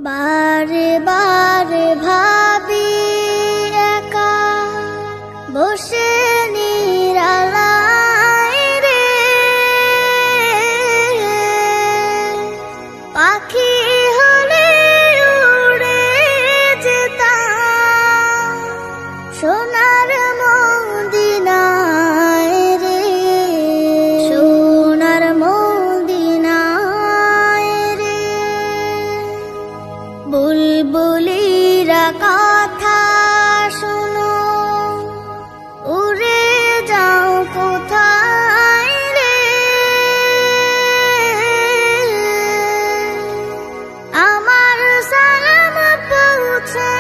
বারে বারে ভাবি একা বসে নিরালায় রে, পাখি হলে উড়ে যেতাম সোনার মদিনায় রে, সোনার মদিনায় রে। বুলবুলিরা কথা শোনো, উড়ে যাও কোথায় রে, আমার সালাম পৌঁছে